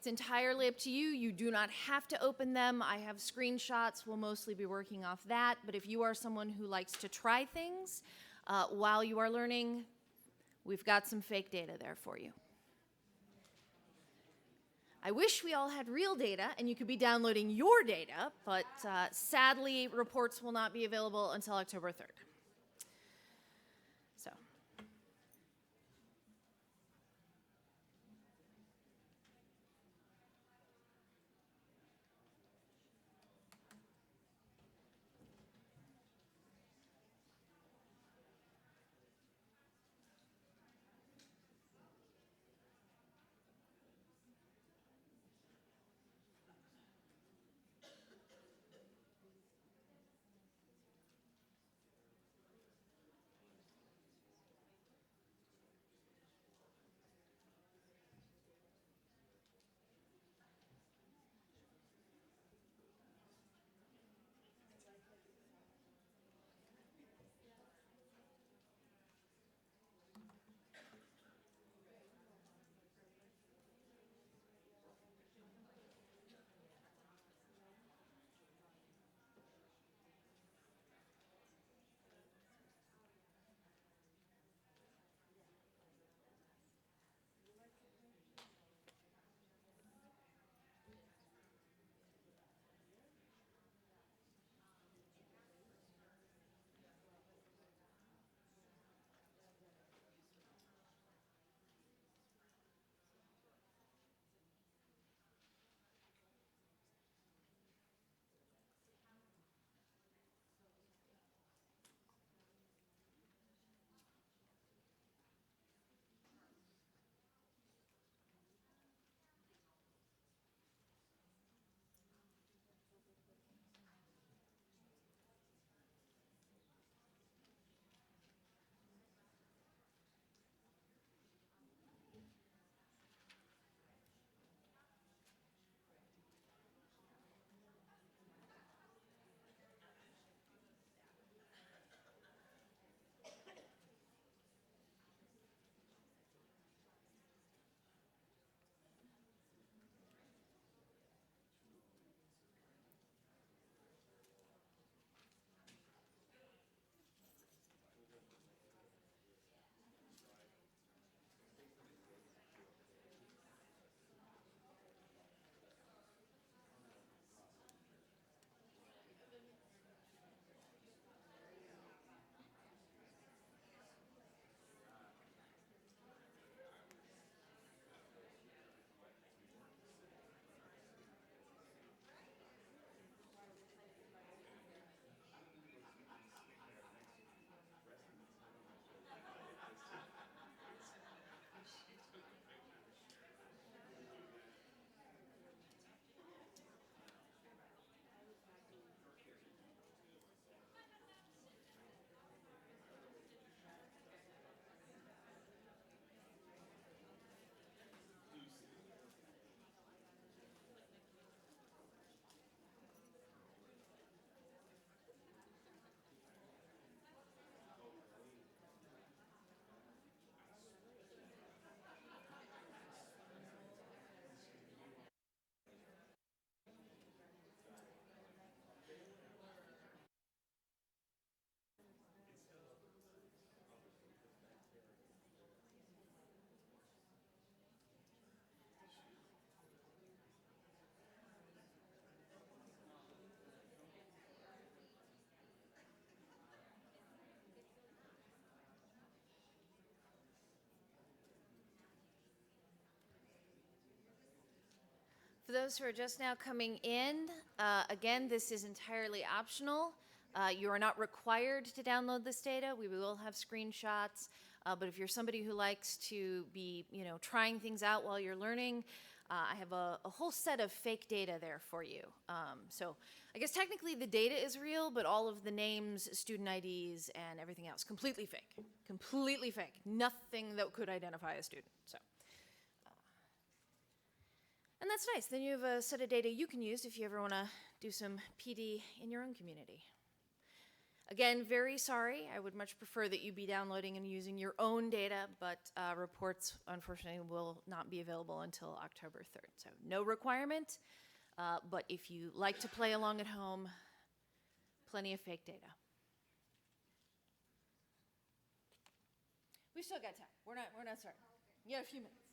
entirely up to you. You do not have to open them. I have screenshots. We'll mostly be working off that. But if you are someone who likes to try things while you are learning, we've got some fake data there for you. I wish we all had real data and you could be downloading your data, but sadly, reports will not be available until October 3rd. So. For those who are just now coming in, again, this is entirely optional. You are not required to download this data. We will have screenshots, but if you're somebody who likes to be, trying things out while you're learning, I have a whole set of fake data there for you. So I guess technically the data is real, but all of the names, student IDs, and everything else, completely fake. Completely fake. Nothing that could identify a student. So. And that's nice. Then you have a set of data you can use if you ever want to do some PD in your own community. Again, very sorry. I would much prefer that you be downloading and using your own data, but reports, unfortunately, will not be available until October 3rd. So no requirement, but if you like to play along at home, plenty of fake data. We've still got time. We're not starting. You got a few minutes.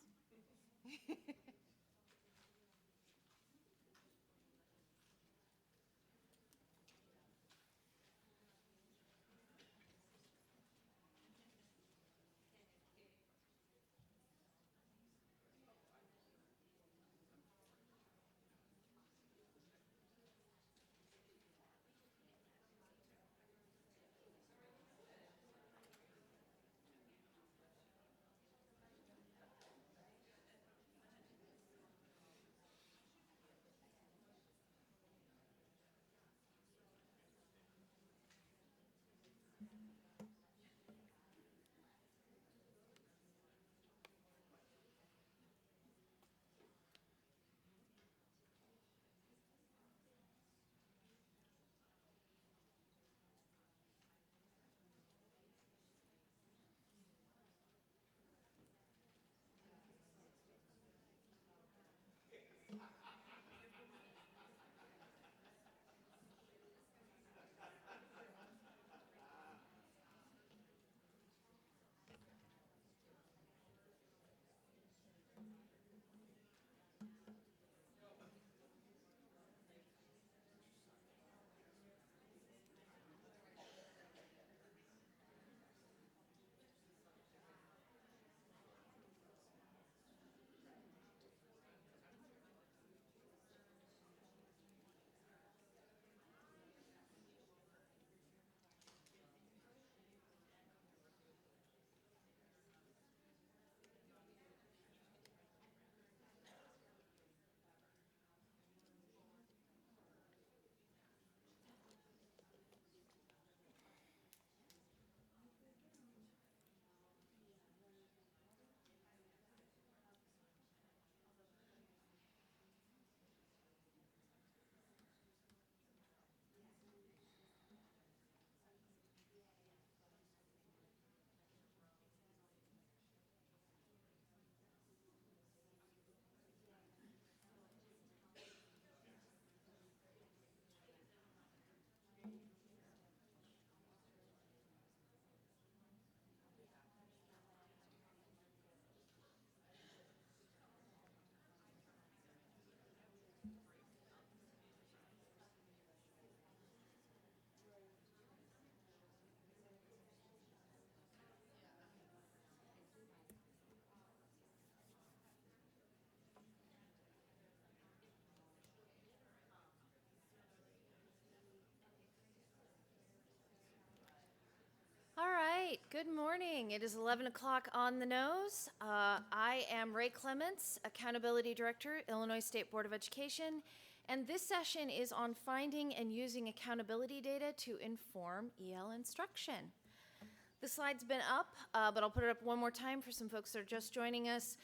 All right, good morning. It is 11 o'clock on the nose. I am Ray Clements, Accountability Director, Illinois State Board of Education, and this session is on finding and using accountability data to inform EL instruction. The slide's been up, but I'll put it up one more time for some folks that are just joining us.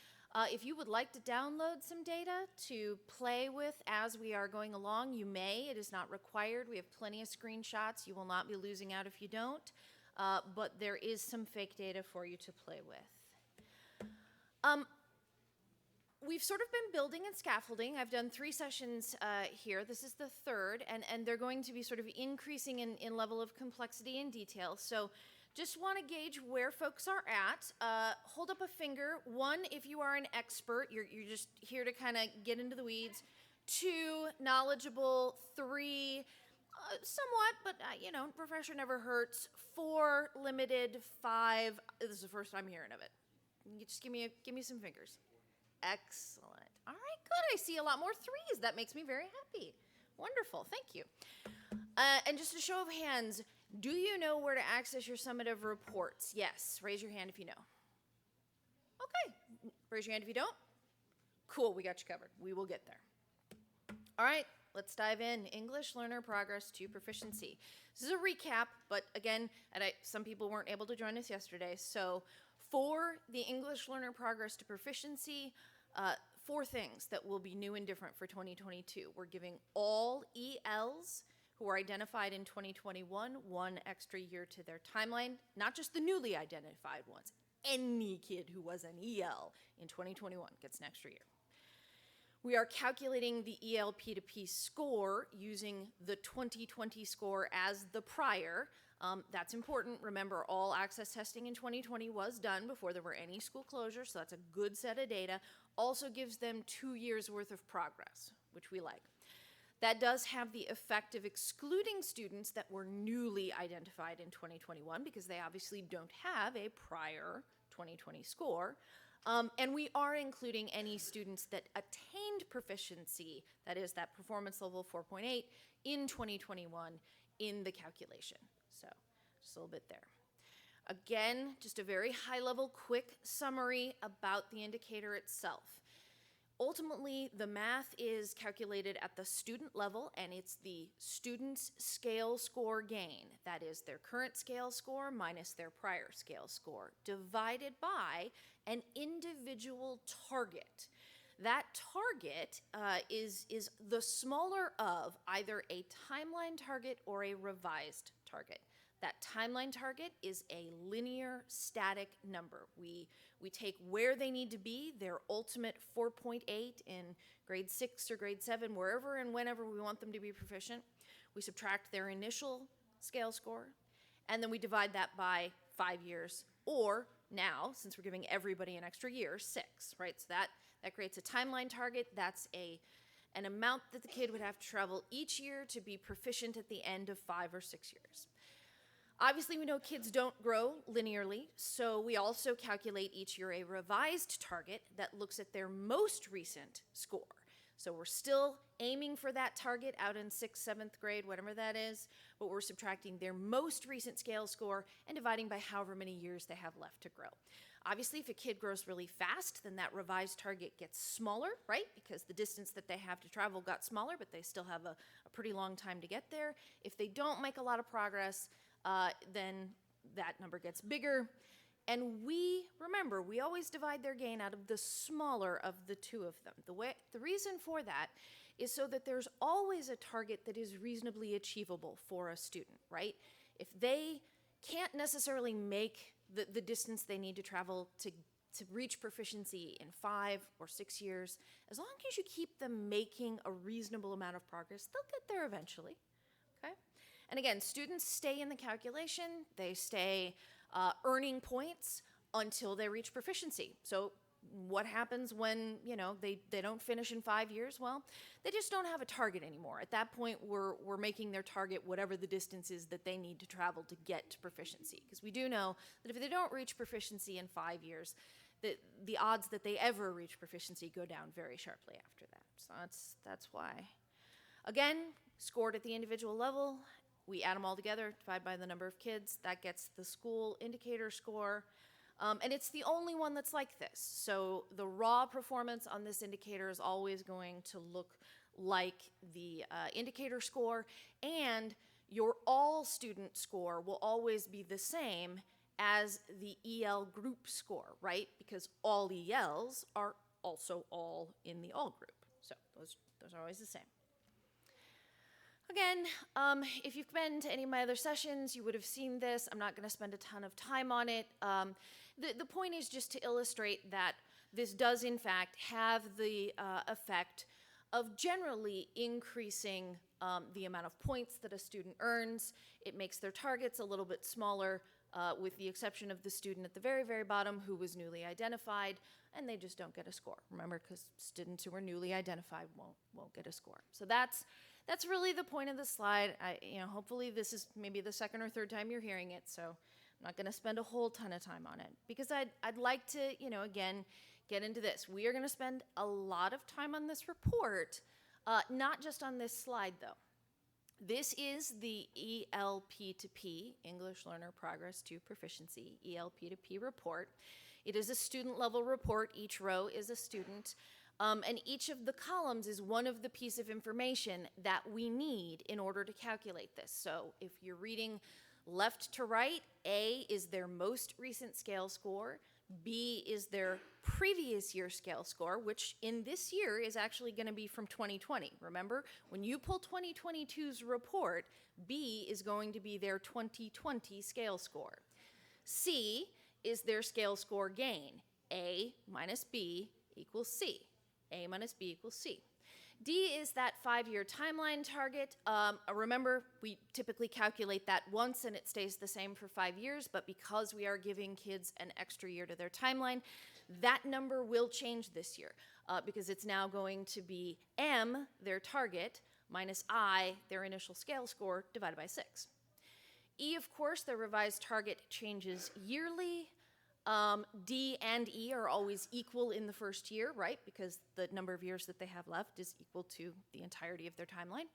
If you would like to download some data to play with as we are going along, you may. It is not required. We have plenty of screenshots. You will not be losing out if you don't. But there is some fake data for you to play with. We've sort of been building and scaffolding. I've done 3 sessions here. This is the 3rd, and they're going to be sort of increasing in level of complexity and detail. So just want to gauge where folks are at. Hold up a finger. 1, if you are an expert, you're just here to kind of get into the weeds. 2, knowledgeable. 3, somewhat, but refresher never hurts. 4, limited. 5, this is the first time hearing of it. You just give me some fingers. Excellent. All right, good. I see a lot more 3s. That makes me very happy. Wonderful. Thank you. And just a show of hands, do you know where to access your summative reports? Yes. Raise your hand if you know. Okay. Raise your hand if you don't. Cool. We got you covered. We will get there. All right. Let's dive in. English learner progress to proficiency. This is a recap, but again, some people weren't able to join us yesterday. So for the English learner progress to proficiency, 4 things that will be new and different for 2022. We're giving all ELs who were identified in 2021, 1 extra year to their timeline, not just the newly identified ones. Any kid who was an EL in 2021 gets an extra year. We are calculating the ELP to P score using the 2020 score as the prior. That's important. Remember, all access testing in 2020 was done before there were any school closures, so that's a good set of data. Also gives them 2 years worth of progress, which we like. That does have the effect of excluding students that were newly identified in 2021 because they obviously don't have a prior 2020 score. And we are including any students that attained proficiency, that is that performance level 4.8, in 2021 in the calculation. So just a little bit there. Again, just a very high-level quick summary about the indicator itself. Ultimately, the math is calculated at the student level, and it's the student's scale score gain. That is their current scale score minus their prior scale score, divided by an individual target. That target is the smaller of either a timeline target or a revised target. That timeline target is a linear static number. We take where they need to be, their ultimate 4.8 in grade 6 or grade 7, wherever and whenever we want them to be proficient. We subtract their initial scale score, and then we divide that by 5 years, or now, since we're giving everybody an extra year, 6, right? So that creates a timeline target. That's an amount that the kid would have to travel each year to be proficient at the end of 5 or 6 years. Obviously, we know kids don't grow linearly, so we also calculate each year a revised target that looks at their most recent score. So we're still aiming for that target out in 6th, 7th grade, whatever that is, but we're subtracting their most recent scale score and dividing by however many years they have left to grow. Obviously, if a kid grows really fast, then that revised target gets smaller, right? Because the distance that they have to travel got smaller, but they still have a pretty long time to get there. If they don't make a lot of progress, then that number gets bigger. And remember, we always divide their gain out of the smaller of the two of them. The reason for that is so that there's always a target that is reasonably achievable for a student, right? If they can't necessarily make the distance they need to travel to reach proficiency in 5 or 6 years, as long as you keep them making a reasonable amount of progress, they'll get there eventually, okay? And again, students stay in the calculation. They stay earning points until they reach proficiency. So what happens when, they don't finish in 5 years? Well, they just don't have a target anymore. At that point, we're making their target whatever the distance is that they need to travel to get to proficiency. Because we do know that if they don't reach proficiency in 5 years, the odds that they ever reach proficiency go down very sharply after that. So that's why. Again, scored at the individual level. We add them all together, divide by the number of kids. That gets the school indicator score. And it's the only one that's like this. So the raw performance on this indicator is always going to look like the indicator score, and your all student score will always be the same as the EL group score, right? Because all ELs are also all in the all group. So those are always the same. Again, if you've been to any of my other sessions, you would have seen this. I'm not going to spend a ton of time on it. The point is just to illustrate that this does, in fact, have the effect of generally increasing the amount of points that a student earns. It makes their targets a little bit smaller, with the exception of the student at the very, very bottom who was newly identified, and they just don't get a score. Remember, because students who are newly identified won't get a score. So that's really the point of the slide. Hopefully this is maybe the second or third time you're hearing it, so I'm not going to spend a whole ton of time on it because I'd like to, again, get into this. We are going to spend a lot of time on this report, not just on this slide, though. This is the ELP to P, English Learner Progress to Proficiency, ELP to P report. It is a student-level report. Each row is a student. And each of the columns is one of the piece of information that we need in order to calculate this. So if you're reading left to right, A is their most recent scale score, B is their previous year scale score, which in this year is actually going to be from 2020. Remember, when you pull 2022's report, B is going to be their 2020 scale score. C is their scale score gain. A minus B equals C. A minus B equals C. D is that 5-year timeline target. Remember, we typically calculate that once and it stays the same for 5 years, but because we are giving kids an extra year to their timeline, that number will change this year because it's now going to be M, their target, minus I, their initial scale score, divided by 6. E, of course, the revised target changes yearly. D and E are always equal in the first year, right? Because the number of years that they have left is equal to the entirety of their timeline.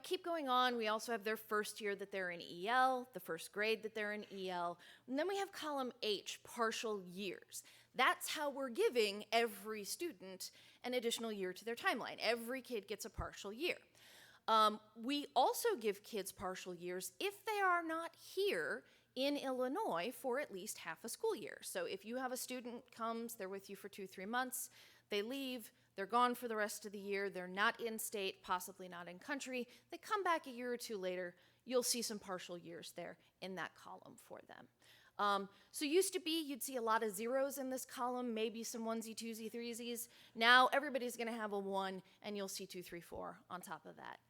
Keep going on. We also have their first year that they're in EL, the first grade that they're in EL. And then we have column H, partial years. That's how we're giving every student an additional year to their timeline. Every kid gets a partial year. We also give kids partial years if they are not here in Illinois for at least half a school year. So if you have a student comes, they're with you for 2-3 months, they leave, they're gone for the rest of the year, they're not in state, possibly not in country, they come back a year or two later, you'll see some partial years there in that column for them. So used to be, you'd see a lot of zeros in this column, maybe some onesie, twosie, threesies. Now everybody's gonna have a 1 and you'll see 2, 3, 4 on top of that.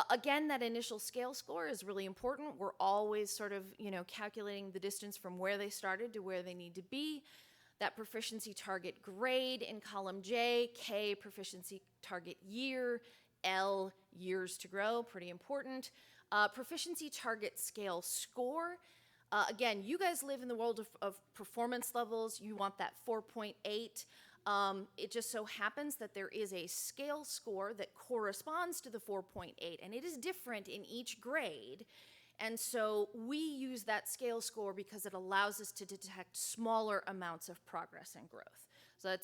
Again, that initial scale score is really important. We're always sort of, calculating the distance from where they started to where they need to be. That proficiency target grade in column J, K, proficiency target year, L, years to grow, pretty important. Proficiency target scale score. Again, you guys live in the world of performance levels. You want that 4.8. It just so happens that there is a scale score that corresponds to the 4.8, and it is different in each grade. And so we use that scale score because it allows us to detect smaller amounts of progress and growth. So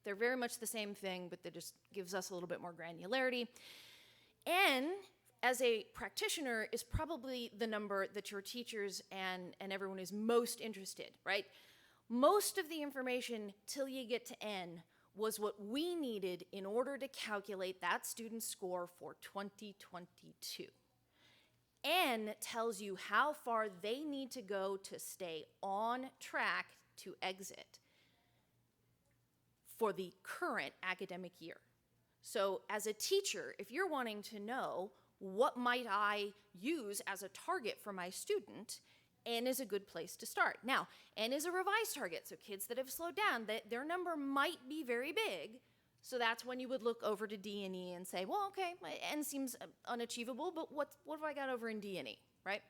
they're very much the same thing, but it just gives us a little bit more granularity. N, as a practitioner, is probably the number that your teachers and everyone is most interested, right? Most of the information till you get to N was what we needed in order to calculate that student's score for 2022. N tells you how far they need to go to stay on track to exit for the current academic year. So as a teacher, if you're wanting to know what might I use as a target for my student, N is a good place to start. Now, N is a revised target, so kids that have slowed down, their number might be very big, so that's when you would look over to D and E and say, well, okay, my N seems unachievable, but what have I got over in D and E, right?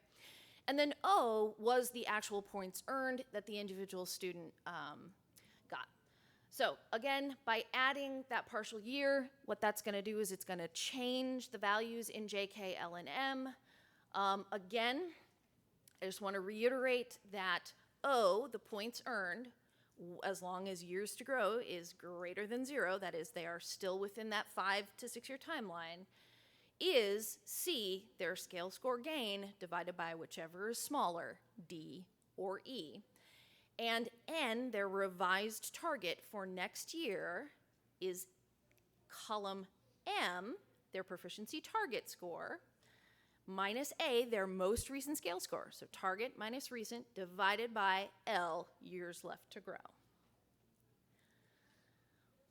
And then O was the actual points earned that the individual student got. So again, by adding that partial year, what that's gonna do is it's gonna change the values in J, K, L, and M. Again, I just want to reiterate that O, the points earned, as long as years to grow is greater than 0, that is, they are still within that 5 to 6 year timeline, is C, their scale score gain, divided by whichever is smaller, D or E. And N, their revised target for next year, is column M, their proficiency target score, minus A, their most recent scale score. So target minus recent divided by L, years left to grow.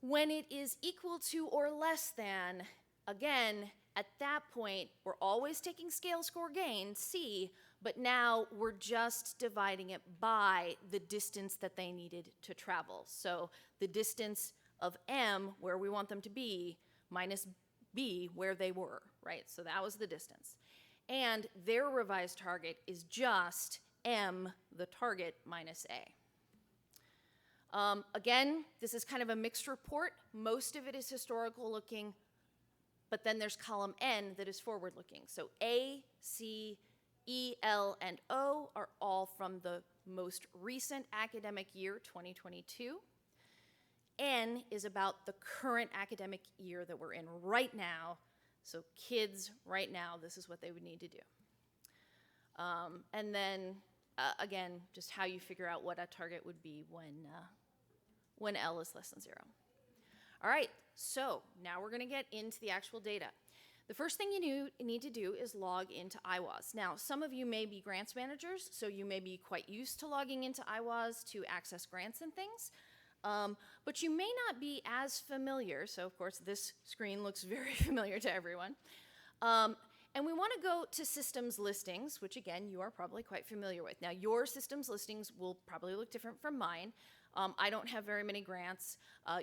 When it is equal to or less than, again, at that point, we're always taking scale score gain, C, but now we're just dividing it by the distance that they needed to travel. So the distance of M, where we want them to be, minus B, where they were, right? So that was the distance. And their revised target is just M, the target, minus A. Again, this is kind of a mixed report. Most of it is historical looking, but then there's column N that is forward looking. So A, C, E, L, and O are all from the most recent academic year, 2022. N is about the current academic year that we're in right now. So kids, right now, this is what they would need to do. And then again, just how you figure out what a target would be when L is less than 0. All right, so now we're going to get into the actual data. The first thing you need to do is log into IWAS. Now, some of you may be grants managers, so you may be quite used to logging into IWAS to access grants and things. But you may not be as familiar, so of course this screen looks very familiar to everyone. And we want to go to systems listings, which again, you are probably quite familiar with. Now, your systems listings will probably look different from mine. I don't have very many grants.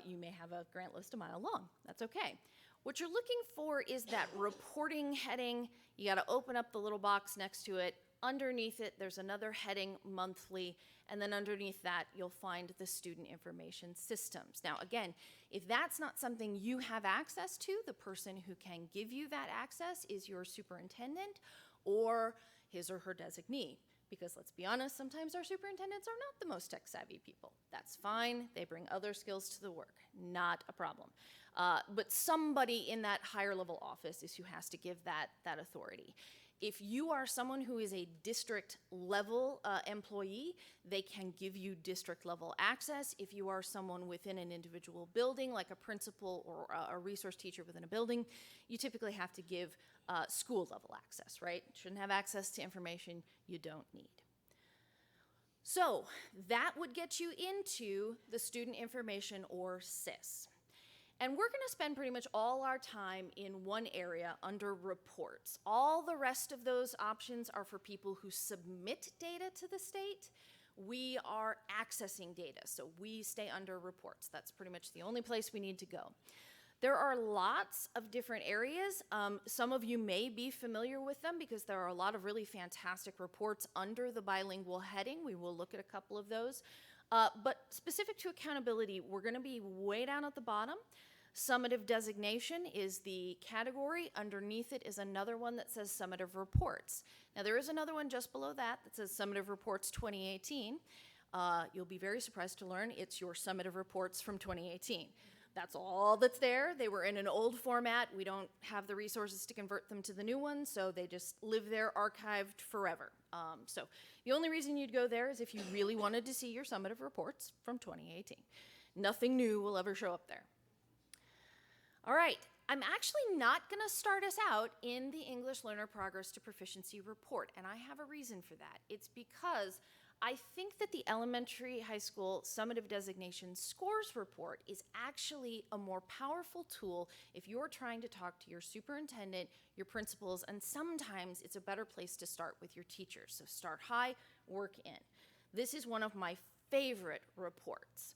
You may have a grant list a mile long. That's okay. What you're looking for is that reporting heading. You got to open up the little box next to it. Underneath it, there's another heading, monthly, and then underneath that, you'll find the student information systems. Now, again, if that's not something you have access to, the person who can give you that access is your superintendent or his or her designee. Because let's be honest, sometimes our superintendents are not the most tech-savvy people. That's fine. They bring other skills to the work. Not a problem. But somebody in that higher level office is who has to give that authority. If you are someone who is a district level employee, they can give you district level access. If you are someone within an individual building, like a principal or a resource teacher within a building, you typically have to give school level access, right? Shouldn't have access to information you don't need. So that would get you into the student information, or SIS. And we're going to spend pretty much all our time in one area under reports. All the rest of those options are for people who submit data to the state. We are accessing data, so we stay under reports. That's pretty much the only place we need to go. There are lots of different areas. Some of you may be familiar with them because there are a lot of really fantastic reports under the bilingual heading. We will look at a couple of those. But specific to accountability, we're going to be way down at the bottom. Summative designation is the category. Underneath it is another one that says summative reports. Now, there is another one just below that that says summative reports 2018. You'll be very surprised to learn it's your summative reports from 2018. That's all that's there. They were in an old format. We don't have the resources to convert them to the new one, so they just live there archived forever. So the only reason you'd go there is if you really wanted to see your summative reports from 2018. Nothing new will ever show up there. All right, I'm actually not going to start us out in the English Learner Progress to Proficiency report, and I have a reason for that. It's because I think that the elementary high school summative designation scores report is actually a more powerful tool if you're trying to talk to your superintendent, your principals, and sometimes it's a better place to start with your teachers. So start high, work in. This is one of my favorite reports.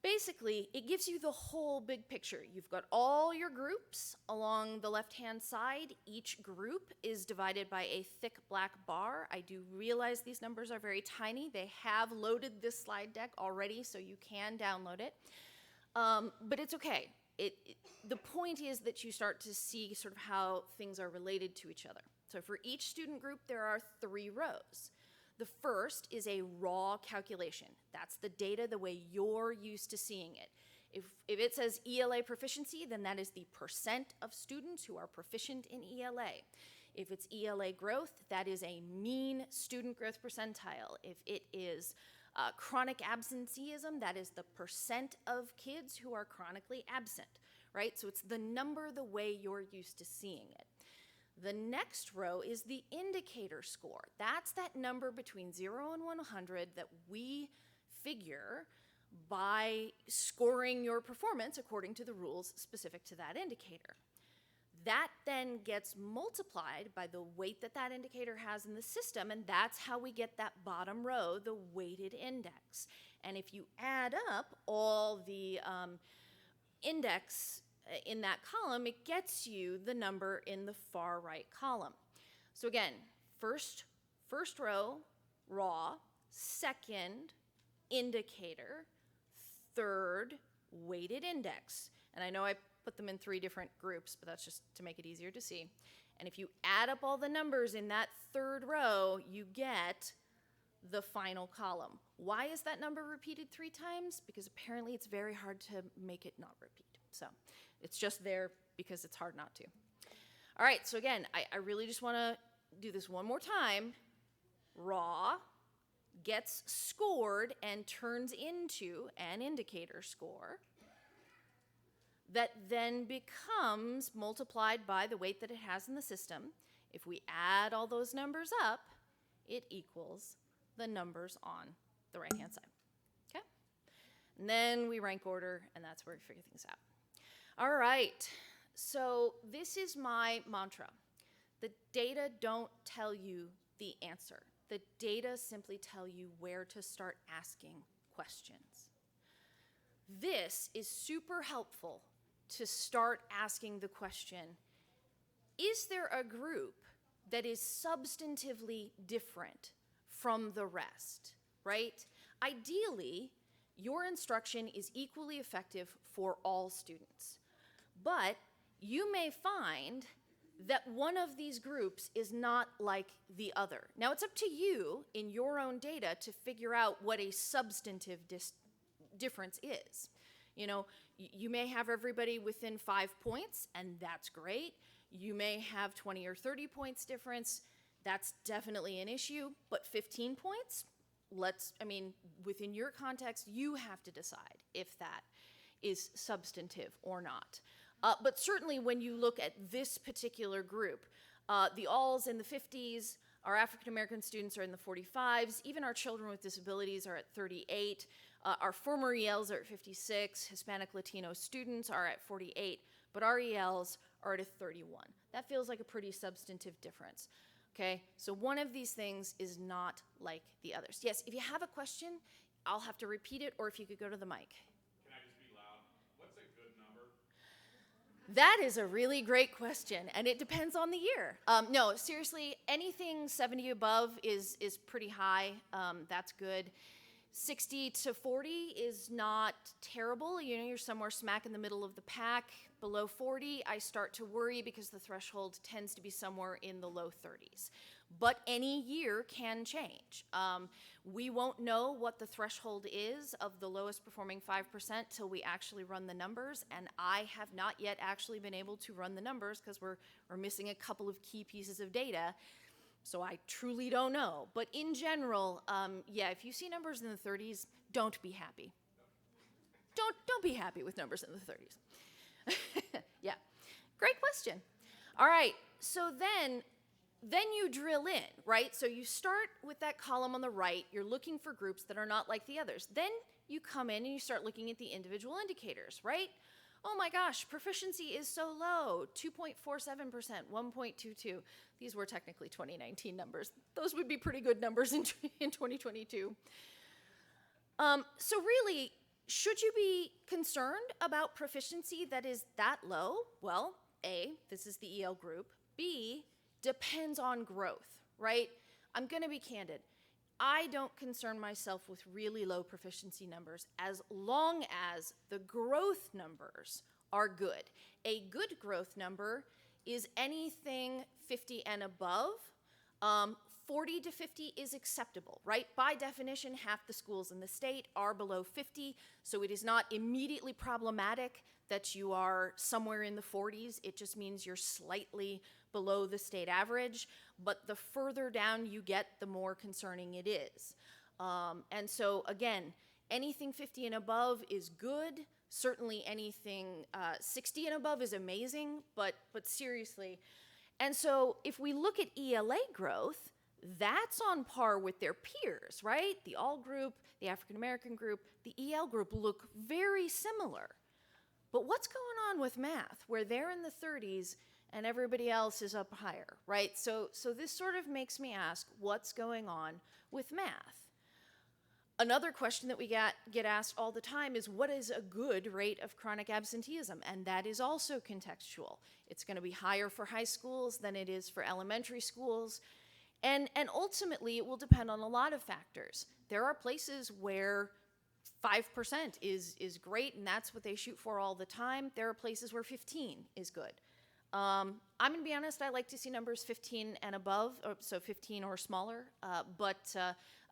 Basically, it gives you the whole big picture. You've got all your groups along the left-hand side. Each group is divided by a thick black bar. I do realize these numbers are very tiny. They have loaded this slide deck already, so you can download it. But it's okay. The point is that you start to see sort of how things are related to each other. So for each student group, there are 3 rows. The first is a raw calculation. That's the data the way you're used to seeing it. If it says ELA proficiency, then that is the percent of students who are proficient in ELA. If it's ELA growth, that is a mean student growth percentile. If it is chronic absenteeism, that is the percent of kids who are chronically absent, right? So it's the number the way you're used to seeing it. The next row is the indicator score. That's that number between 0 and 100 that we figure by scoring your performance according to the rules specific to that indicator. That then gets multiplied by the weight that that indicator has in the system, and that's how we get that bottom row, the weighted index. And if you add up all the index in that column, it gets you the number in the far right column. So again, first row, raw, second, indicator, third, weighted index. And I know I put them in 3 different groups, but that's just to make it easier to see. And if you add up all the numbers in that third row, you get the final column. Why is that number repeated 3 times? Because apparently it's very hard to make it not repeat. So it's just there because it's hard not to. All right, so again, I really just want to do this one more time. raw, gets scored and turns into an indicator score that then becomes multiplied by the weight that it has in the system. If we add all those numbers up, it equals the numbers on the right-hand side. Okay? And then we rank order, and that's where we figure things out. All right, so this is my mantra. The data don't tell you the answer. The data simply tell you where to start asking questions. This is super helpful to start asking the question, is there a group that is substantively different from the rest, right? Ideally, your instruction is equally effective for all students. But you may find that one of these groups is not like the other. Now, it's up to you in your own data to figure out what a substantive difference is. You know, you may have everybody within 5 points, and that's great. You may have 20 or 30 points difference. That's definitely an issue. But 15 points, within your context, you have to decide if that is substantive or not. But certainly when you look at this particular group, the alls in the 50s, our African American students are in the 45s, even our children with disabilities are at 38, our former ELs are at 56, Hispanic Latino students are at 48, but our ELs are at a 31. That feels like a pretty substantive difference. Okay, so one of these things is not like the others. Yes, if you have a question, I'll have to repeat it, or if you could go to the mic. Can I just be loud? What's a good number? That is a really great question, and it depends on the year. No, seriously, anything 70 above is pretty high. That's good. 60 to 40 is not terrible. You know, you're somewhere smack in the middle of the pack. Below 40, I start to worry because the threshold tends to be somewhere in the low 30s. But any year can change. We won't know what the threshold is of the lowest performing 5% till we actually run the numbers, and I have not yet actually been able to run the numbers because we're missing a couple of key pieces of data. So I truly don't know. But in general, if you see numbers in the 30s, don't be happy. Don't be happy with numbers in the 30s. Yeah, great question. All right, so then you drill in, right? So you start with that column on the right. You're looking for groups that are not like the others. Then you come in and you start looking at the individual indicators, right? Oh my gosh, proficiency is so low, 2.47%, 1.22. These were technically 2019 numbers. Those would be pretty good numbers in 2022. So really, should you be concerned about proficiency that is that low? Well, A, this is the EL group. B, depends on growth, right? I'm gonna be candid. I don't concern myself with really low proficiency numbers as long as the growth numbers are good. A good growth number is anything 50 and above. 40 to 50 is acceptable, right? By definition, half the schools in the state are below 50, so it is not immediately problematic that you are somewhere in the 40s. It just means you're slightly below the state average, but the further down you get, the more concerning it is. And so again, anything 50 and above is good. Certainly anything 60 and above is amazing, but seriously. And so if we look at ELA growth, that's on par with their peers, right? The all group, the African American group, the EL group look very similar. But what's going on with math, where they're in the 30s and everybody else is up higher, right? So this sort of makes me ask, what's going on with math? Another question that we get asked all the time is, what is a good rate of chronic absenteeism? And that is also contextual. It's going to be higher for high schools than it is for elementary schools. And ultimately, it will depend on a lot of factors. There are places where 5% is great, and that's what they shoot for all the time. There are places where 15 is good. I'm going to be honest, I like to see numbers 15 and above, so 15 or smaller. But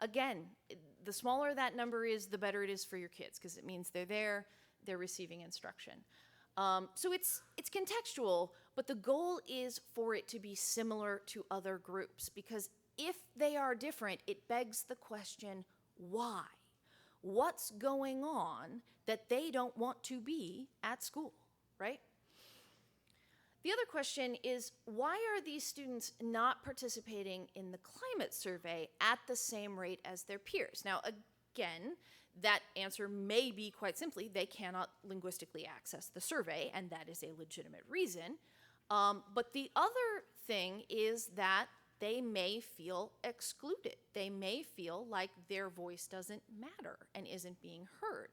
again, the smaller that number is, the better it is for your kids, because it means they're there, they're receiving instruction. So it's contextual, but the goal is for it to be similar to other groups, because if they are different, it begs the question, why? What's going on that they don't want to be at school, right? The other question is, why are these students not participating in the climate survey at the same rate as their peers? Now, again, that answer may be quite simply they cannot linguistically access the survey, and that is a legitimate reason. But the other thing is that they may feel excluded. They may feel like their voice doesn't matter and isn't being heard.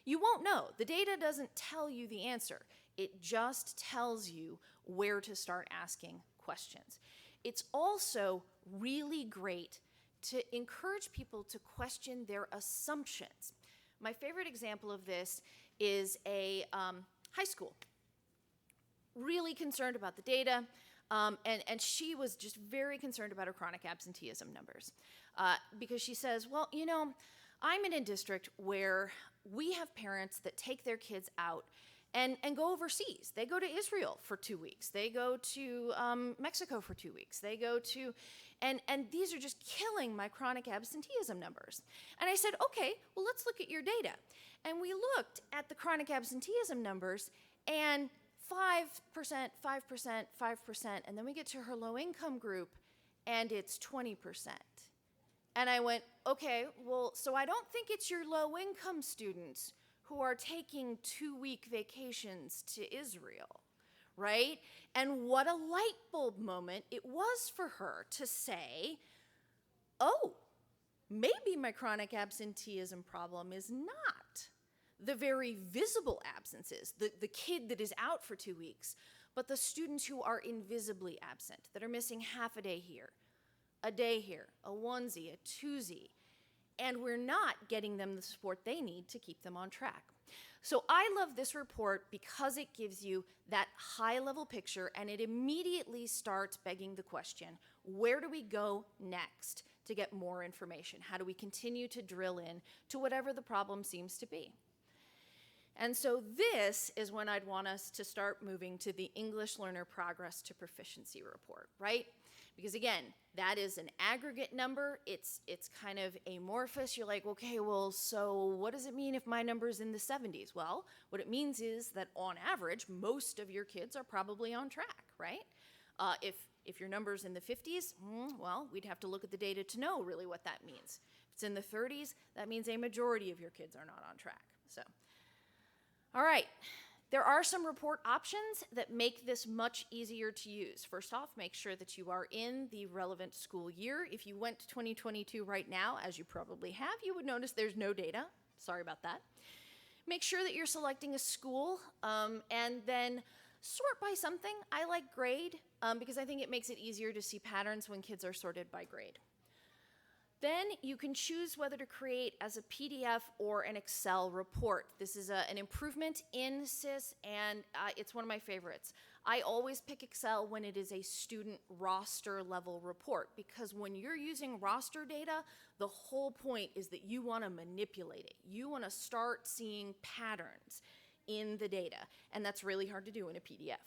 You won't know. The data doesn't tell you the answer. It just tells you where to start asking questions. It's also really great to encourage people to question their assumptions. My favorite example of this is a high school. Really concerned about the data, and she was just very concerned about her chronic absenteeism numbers. Because she says, well, you know, I'm in a district where we have parents that take their kids out and go overseas. They go to Israel for 2 weeks. They go to Mexico for 2 weeks. They go to, and these are just killing my chronic absenteeism numbers. And I said, okay, well, let's look at your data. And we looked at the chronic absenteeism numbers, and 5%, 5%, 5%, and then we get to her low income group, and it's 20%. And I went, okay, well, so I don't think it's your low income students who are taking 2-week vacations to Israel, right? And what a light bulb moment it was for her to say, oh, maybe my chronic absenteeism problem is not the very visible absences, the kid that is out for 2 weeks, but the students who are invisibly absent, that are missing half a day here, a day here, a onesie, a twosie, and we're not getting them the support they need to keep them on track. So I love this report because it gives you that high-level picture, and it immediately starts begging the question, where do we go next to get more information? How do we continue to drill in to whatever the problem seems to be? And so this is when I'd want us to start moving to the English Learner Progress to Proficiency report, right? Because again, that is an aggregate number. It's kind of amorphous. You're like, okay, well, so what does it mean if my number's in the 70s? Well, what it means is that on average, most of your kids are probably on track, right? If your number's in the 50s, well, we'd have to look at the data to know really what that means. If it's in the 30s, that means a majority of your kids are not on track. So, all right. There are some report options that make this much easier to use. First off, make sure that you are in the relevant school year. If you went to 2022 right now, as you probably have, you would notice there's no data. Sorry about that. Make sure that you're selecting a school, and then sort by something. I like grade because I think it makes it easier to see patterns when kids are sorted by grade. Then you can choose whether to create as a PDF or an Excel report. This is an improvement in SIS, and it's one of my favorites. I always pick Excel when it is a student roster level report, because when you're using roster data, the whole point is that you want to manipulate it. You want to start seeing patterns in the data, and that's really hard to do in a PDF.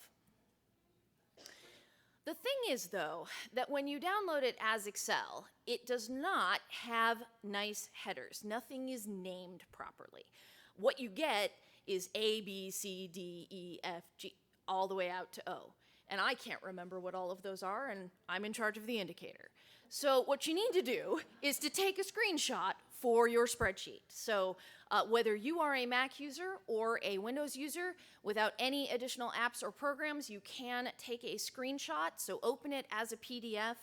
The thing is, though, that when you download it as Excel, it does not have nice headers. Nothing is named properly. What you get is A, B, C, D, E, F, G, all the way out to O. And I can't remember what all of those are, and I'm in charge of the indicator. So what you need to do is to take a screenshot for your spreadsheet. So whether you are a Mac user or a Windows user, without any additional apps or programs, you can take a screenshot. So open it as a PDF.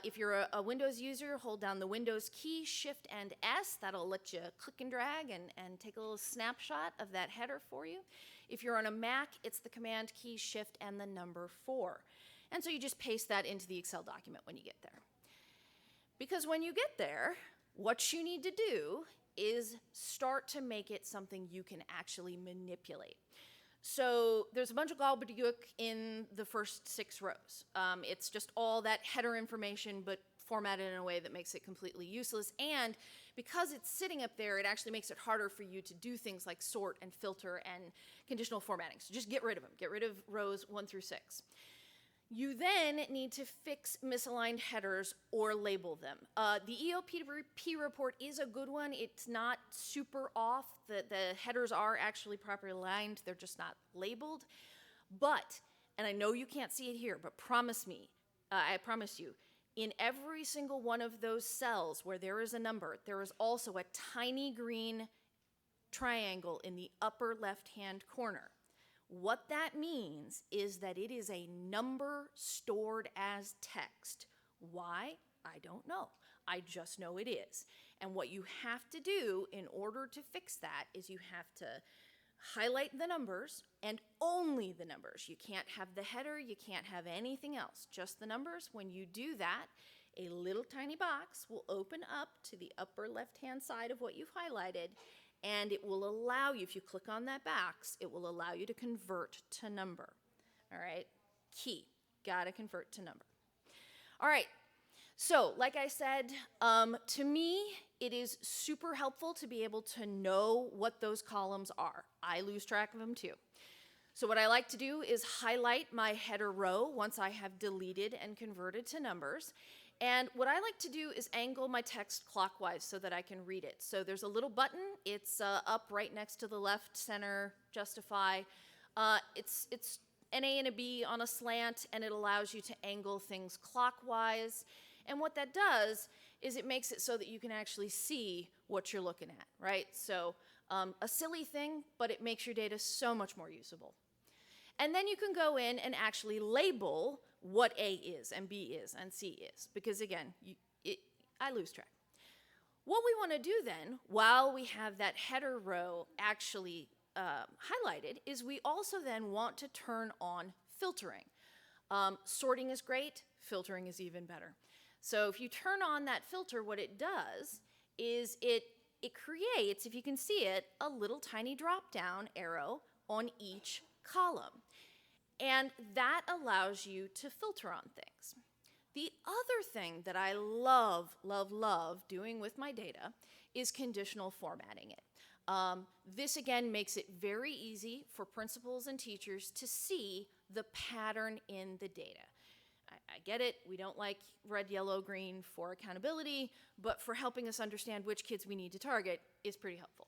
If you're a Windows user, hold down the Windows key, Shift and S. That'll let you click and drag and take a little snapshot of that header for you. If you're on a Mac, it's the Command key, Shift, and the number 4. And so you just paste that into the Excel document when you get there. Because when you get there, what you need to do is start to make it something you can actually manipulate. So there's a bunch of gobbledygook in the first 6 rows. It's just all that header information, but formatted in a way that makes it completely useless. And because it's sitting up there, it actually makes it harder for you to do things like sort and filter and conditional formatting. So just get rid of them. Get rid of rows 1 through 6. You then need to fix misaligned headers or label them. The EOP report is a good one. It's not super off. The headers are actually properly aligned. They're just not labeled. But, and I know you can't see it here, but promise me, I promise you, in every single one of those cells where there is a number, there is also a tiny green triangle in the upper left-hand corner. What that means is that it is a number stored as text. Why? I don't know. I just know it is. And what you have to do in order to fix that is you have to highlight the numbers and only the numbers. You can't have the header, you can't have anything else, just the numbers. When you do that, a little tiny box will open up to the upper left-hand side of what you've highlighted, and it will allow you, if you click on that box, it will allow you to convert to number. All right, key, gotta convert to number. All right, so like I said, to me, it is super helpful to be able to know what those columns are. I lose track of them too. So what I like to do is highlight my header row once I have deleted and converted to numbers. And what I like to do is angle my text clockwise so that I can read it. So there's a little button. It's up right next to the left, center, justify. It's an A and a B on a slant, and it allows you to angle things clockwise. And what that does is it makes it so that you can actually see what you're looking at, right? So a silly thing, but it makes your data so much more usable. And then you can go in and actually label what A is and B is and C is, because again, I lose track. What we want to do then, while we have that header row actually highlighted, is we also then want to turn on filtering. Sorting is great, filtering is even better. So if you turn on that filter, what it does is it creates, if you can see it, a little tiny drop-down arrow on each column. And that allows you to filter on things. The other thing that I love, love, love doing with my data is conditional formatting it. This again makes it very easy for principals and teachers to see the pattern in the data. I get it, we don't like red, yellow, green for accountability, but for helping us understand which kids we need to target is pretty helpful.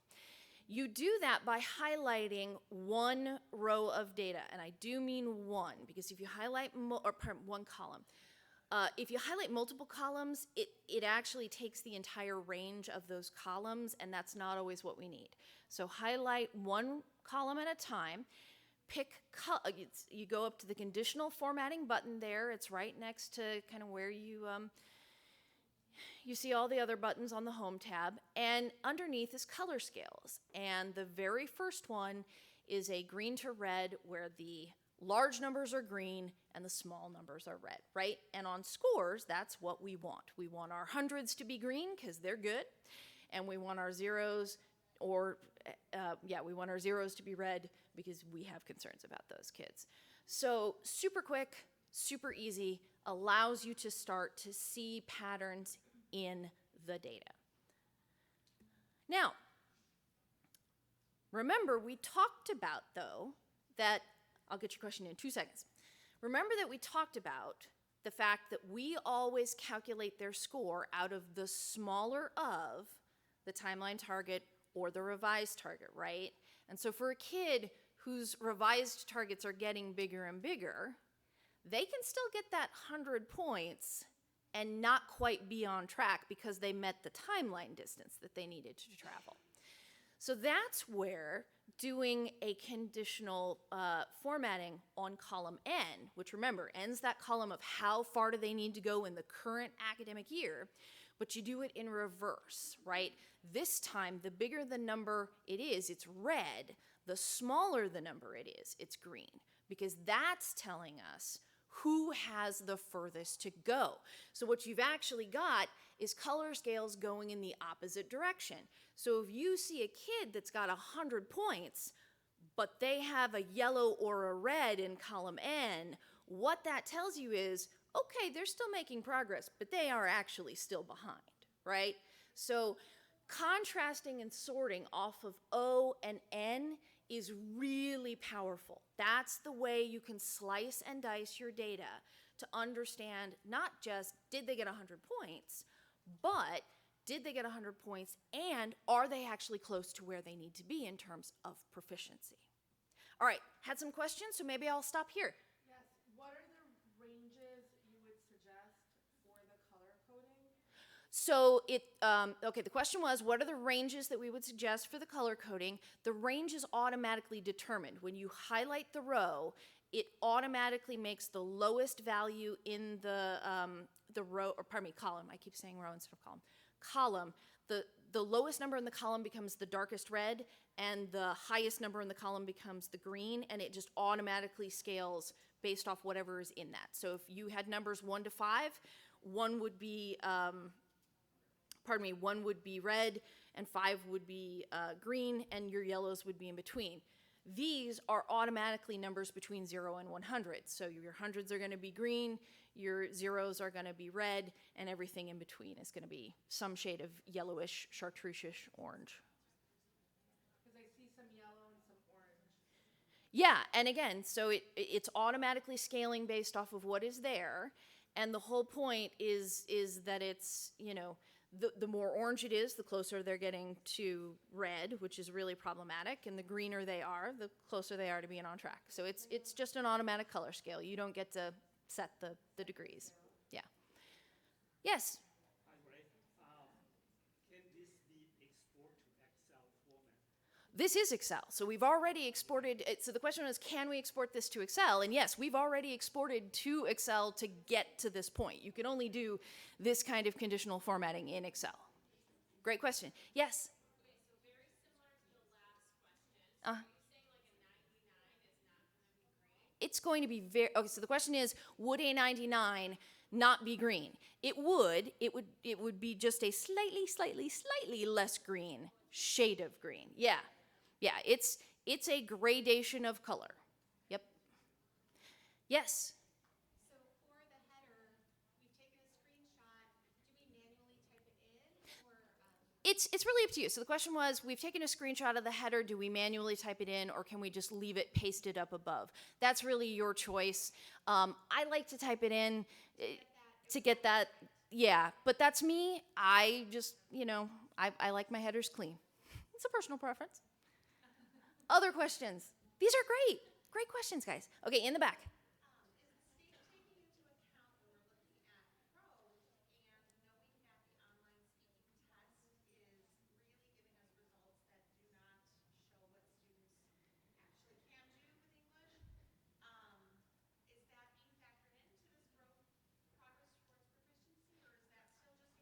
You do that by highlighting one row of data, and I do mean one, because if you highlight, one column, if you highlight multiple columns, it actually takes the entire range of those columns, and that's not always what we need. So highlight one column at a time, you go up to the conditional formatting button there, it's right next to kind of where you see all the other buttons on the Home tab, and underneath is color scales. And the very first one is a green to red, where the large numbers are green and the small numbers are red, right? And on scores, that's what we want. We want our hundreds to be green because they're good, and we want our zeros, we want our zeros to be red because we have concerns about those kids. So super quick, super easy, allows you to start to see patterns in the data. Now, remember we talked about, though, that, I'll get your question in 2 seconds. Remember that we talked about the fact that we always calculate their score out of the smaller of the timeline target or the revised target, right? And so for a kid whose revised targets are getting bigger and bigger, they can still get that 100 points and not quite be on track because they met the timeline distance that they needed to travel. So that's where doing a conditional formatting on column N, which remember, N's that column of how far do they need to go in the current academic year, but you do it in reverse, right? This time, the bigger the number it is, it's red. The smaller the number it is, it's green, because that's telling us who has the furthest to go. So what you've actually got is color scales going in the opposite direction. So if you see a kid that's got 100 points, but they have a yellow or a red in column N, what that tells you is, okay, they're still making progress, but they are actually still behind, right? So contrasting and sorting off of O and N is really powerful. That's the way you can slice and dice your data to understand not just did they get 100 points, but did they get 100 points and are they actually close to where they need to be in terms of proficiency? All right, had some questions, so maybe I'll stop here. Yes. What are the ranges you would suggest for the color coding? So okay, the question was, what are the ranges that we would suggest for the color coding? The range is automatically determined. When you highlight the row, it automatically makes the lowest value in the row, or pardon me, column. I keep saying row instead of column. Column. The lowest number in the column becomes the darkest red, and the highest number in the column becomes the green, and it just automatically scales based off whatever is in that. So if you had numbers 1 to 5, one would be one would be red and 5 would be green, and your yellows would be in between. These are automatically numbers between 0 and 100. So your hundreds are going to be green, your zeros are going to be red, and everything in between is going to be some shade of yellowish, chartreuse-ish orange. Because I see some yellow and some orange. Yeah, and again, so it's automatically scaling based off of what is there, and the whole point is that it's, the more orange it is, the closer they're getting to red, which is really problematic, and the greener they are, the closer they are to being on track. So it's just an automatic color scale. You don't get to set the degrees. Yeah. Yes? Hi, Ray. Can this be export to Excel format? This is Excel. So we've already exported, so the question is, can we export this to Excel? And yes, we've already exported to Excel to get to this point. You can only do this kind of conditional formatting in Excel. Great question. Yes? Okay, so very similar to the last question. So are you saying like a 99 is not going to be green? It's going to be very, okay, so the question is, would a 99 not be green? It would be just a slightly less green shade of green. Yeah. Yeah, it's a gradation of color. Yep. Yes. So for the header, we've taken a screenshot. Do we manually type it in or? It's really up to you. So the question was, we've taken a screenshot of the header. Do we manually type it in, or can we just leave it pasted up above? That's really your choice. I like to type it in to get that. Yeah, but that's me. I just, I like my headers clean. It's a personal preference. Other questions? These are great. Great questions, guys. Okay, in the back. Is the state taking into account when we're looking at prose and knowing that the online speaking test is really giving us results that do not show what students actually can do with English? Is that being factored into this growth progress towards proficiency, or is that still just included?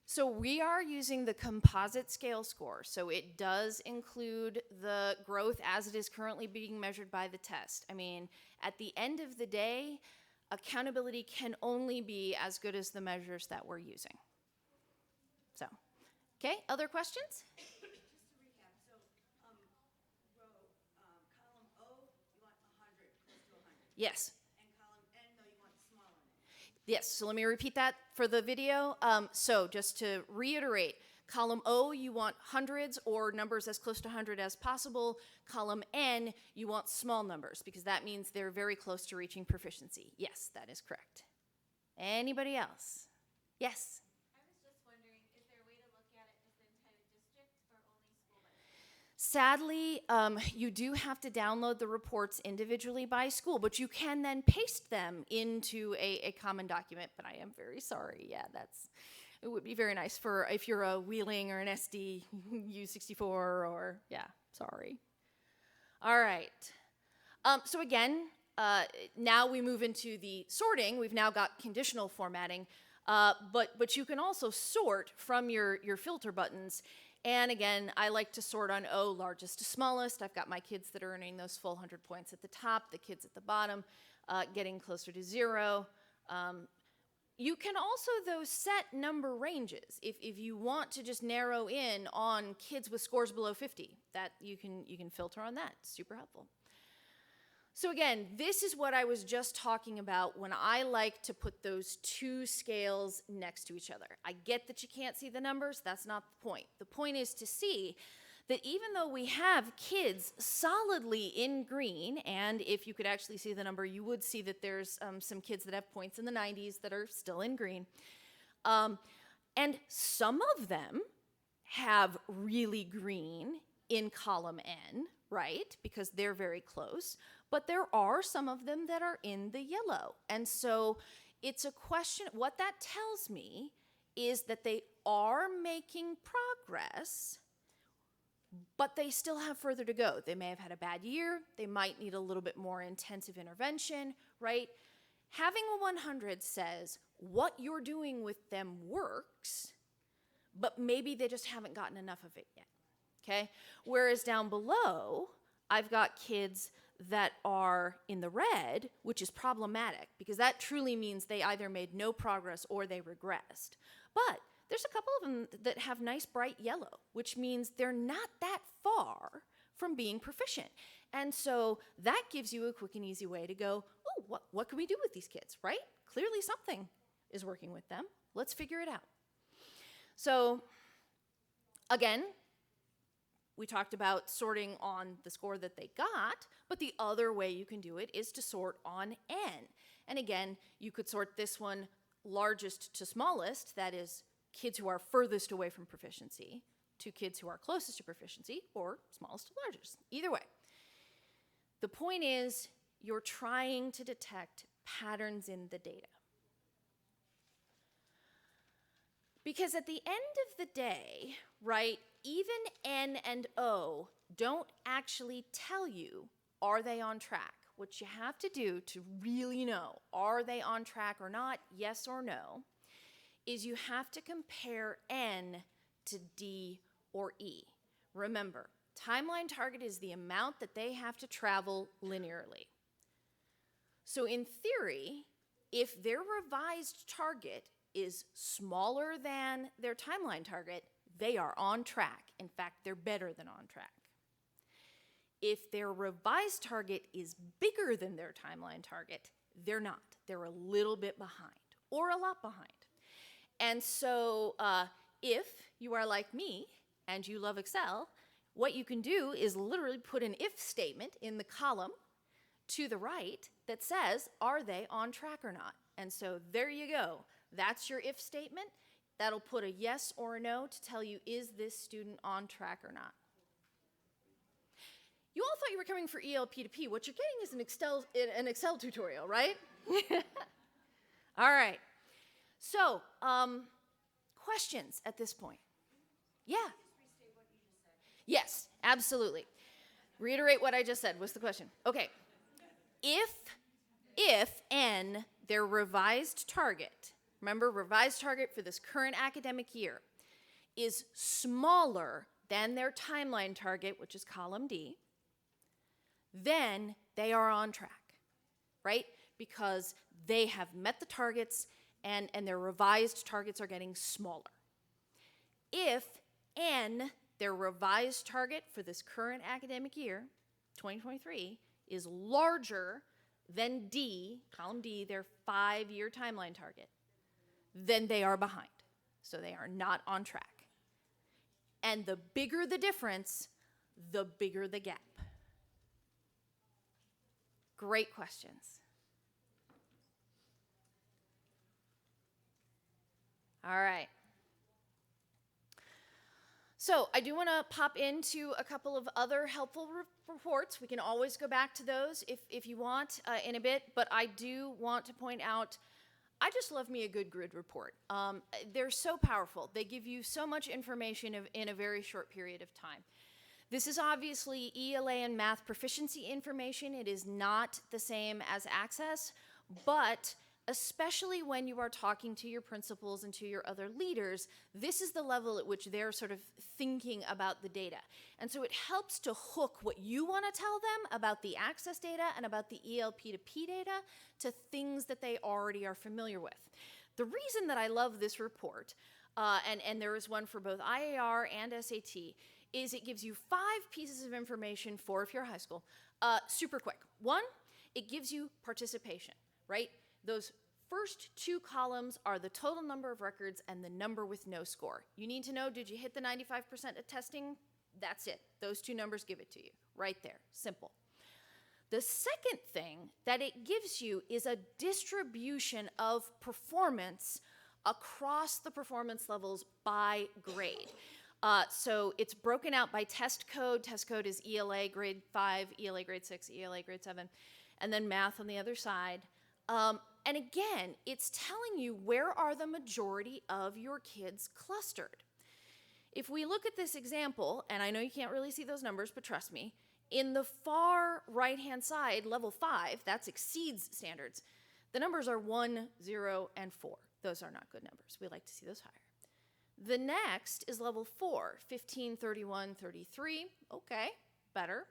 So we are using the composite scale score. So it does include the growth as it is currently being measured by the test. I mean, at the end of the day, accountability can only be as good as the measures that we're using. So, okay, other questions? Just to recap, so column O, you want 100, close to 100. Yes. And column N, though, you want the smaller number. Yes, so let me repeat that for the video. So just to reiterate, column O, you want hundreds or numbers as close to 100 as possible. Column N, you want small numbers because that means they're very close to reaching proficiency. Yes, that is correct. Anybody else? Yes? I was just wondering, is there a way to look at it as the entire district or only school by school? Sadly, you do have to download the reports individually by school, but you can then paste them into a common document. But I am very sorry. Yeah, it would be very nice for if you're a Wheeling or an SD U64 or, yeah, sorry. All right. So again, now we move into the sorting. We've now got conditional formatting, but you can also sort from your filter buttons. And again, I like to sort on O, largest to smallest. I've got my kids that are earning those full 100 points at the top, the kids at the bottom getting closer to 0. You can also, though, set number ranges. If you want to just narrow in on kids with scores below 50, that you can filter on that. Super helpful. So again, this is what I was just talking about when I like to put those two scales next to each other. I get that you can't see the numbers. That's not the point. The point is to see that even though we have kids solidly in green, and if you could actually see the number, you would see that there's some kids that have points in the 90s that are still in green. And some of them have really green in column N, right? Because they're very close. But there are some of them that are in the yellow. And so it's a question, what that tells me is that they are making progress, but they still have further to go. They may have had a bad year. They might need a little bit more intensive intervention, right? Having a 100 says what you're doing with them works, but maybe they just haven't gotten enough of it yet, okay? Whereas down below, I've got kids that are in the red, which is problematic because that truly means they either made no progress or they regressed. But there's a couple of them that have nice bright yellow, which means they're not that far from being proficient. And so that gives you a quick and easy way to go, oh, what can we do with these kids, right? Clearly something is working with them. Let's figure it out. So again, we talked about sorting on the score that they got, but the other way you can do it is to sort on N. And again, you could sort this one largest to smallest, that is kids who are furthest away from proficiency, to kids who are closest to proficiency, or smallest to largest. Either way. The point is, you're trying to detect patterns in the data. Because at the end of the day, right, even N and O don't actually tell you, are they on track? What you have to do to really know, are they on track or not, yes or no, is you have to compare N to D or E. Remember, timeline target is the amount that they have to travel linearly. So in theory, if their revised target is smaller than their timeline target, they are on track. In fact, they're better than on track. If their revised target is bigger than their timeline target, they're not. They're a little bit behind, or a lot behind. And so if you are like me and you love Excel, what you can do is literally put an if statement in the column to the right that says, are they on track or not? And so there you go. That's your if statement. That'll put a yes or a no to tell you, is this student on track or not? You all thought you were coming for ELP to P. What you're getting is an Excel tutorial, right? All right. So, questions at this point? Yeah. Yes, absolutely. Reiterate what I just said. What's the question? Okay. If N, their revised target, remember, revised target for this current academic year, is smaller than their timeline target, which is column D, then they are on track, right? Because they have met the targets and their revised targets are getting smaller. If N, their revised target for this current academic year, 2023, is larger than D, column D, their 5-year timeline target, then they are behind. So they are not on track. And the bigger the difference, the bigger the gap. Great questions. All right. So I do want to pop into a couple of other helpful reports. We can always go back to those if you want in a bit, but I do want to point out, I just love me a good grid report. They're so powerful. They give you so much information in a very short period of time. This is obviously ELA and math proficiency information. It is not the same as Access, but especially when you are talking to your principals and to your other leaders, this is the level at which they're sort of thinking about the data. And so it helps to hook what you want to tell them about the Access data and about the ELP to P data to things that they already are familiar with. The reason that I love this report, and there is one for both IAR and SAT, is it gives you 5 pieces of information for if you're high school, super quick. One, it gives you participation, right? Those first 2 columns are the total number of records and the number with no score. You need to know, did you hit the 95% of testing That's it. Those two numbers give it to you right there. Simple. The second thing that it gives you is a distribution of performance across the performance levels by grade. So it's broken out by test code. Test code is ELA grade 5, ELA grade 6, ELA grade 7, and then math on the other side. And again, it's telling you where are the majority of your kids clustered. If we look at this example, and I know you can't really see those numbers, but trust me, in the far right-hand side, level 5, that exceeds standards, the numbers are 1, 0, and 4. Those are not good numbers. We like to see those higher. The next is level 4, 15, 31, 33. Okay, better.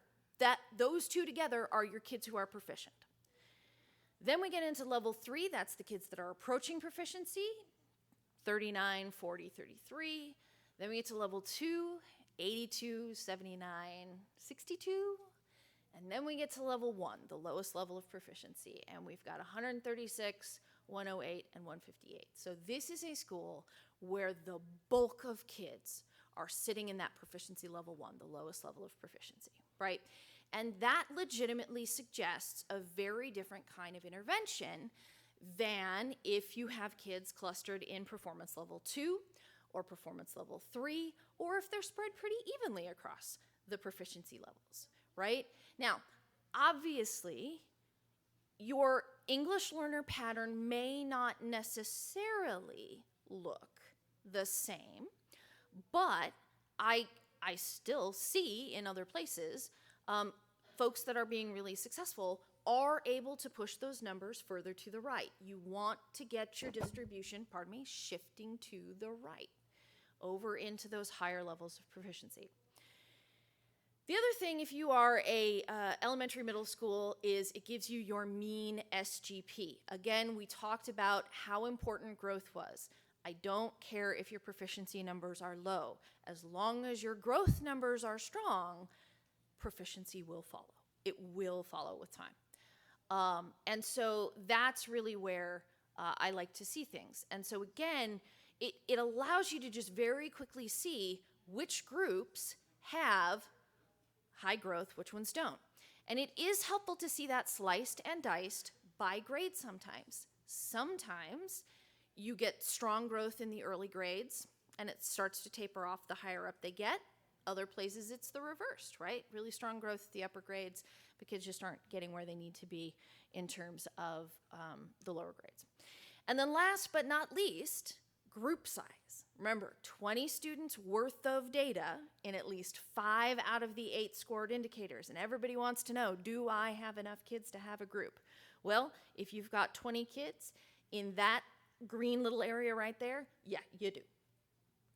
Those two together are your kids who are proficient. Then we get into level 3, that's the kids that are approaching proficiency, 39, 40, 33. Then we get to level 2, 82, 79, 62. And then we get to level 1, the lowest level of proficiency, and we've got 136, 108, and 158. So this is a school where the bulk of kids are sitting in that proficiency level 1, the lowest level of proficiency, right? And that legitimately suggests a very different kind of intervention than if you have kids clustered in performance level 2 or performance level 3, or if they're spread pretty evenly across the proficiency levels, right? Now, obviously, your English learner pattern may not necessarily look the same, but I still see in other places folks that are being really successful are able to push those numbers further to the right. You want to get your distribution, shifting to the right, over into those higher levels of proficiency. The other thing, if you are a elementary middle school, is it gives you your mean SGP. Again, we talked about how important growth was. I don't care if your proficiency numbers are low. As long as your growth numbers are strong, proficiency will follow. It will follow with time. And so that's really where I like to see things. And so again, it allows you to just very quickly see which groups have high growth, which ones don't. And it is helpful to see that sliced and diced by grade sometimes. Sometimes you get strong growth in the early grades and it starts to taper off the higher up they get. Other places it's the reverse, right? Really strong growth at the upper grades, but kids just aren't getting where they need to be in terms of the lower grades. And then last but not least, group size. Remember, 20 students worth of data in at least 5 out of the 8 scored indicators. And everybody wants to know, do I have enough kids to have a group? Well, if you've got 20 kids in that green little area right there, yeah, you do.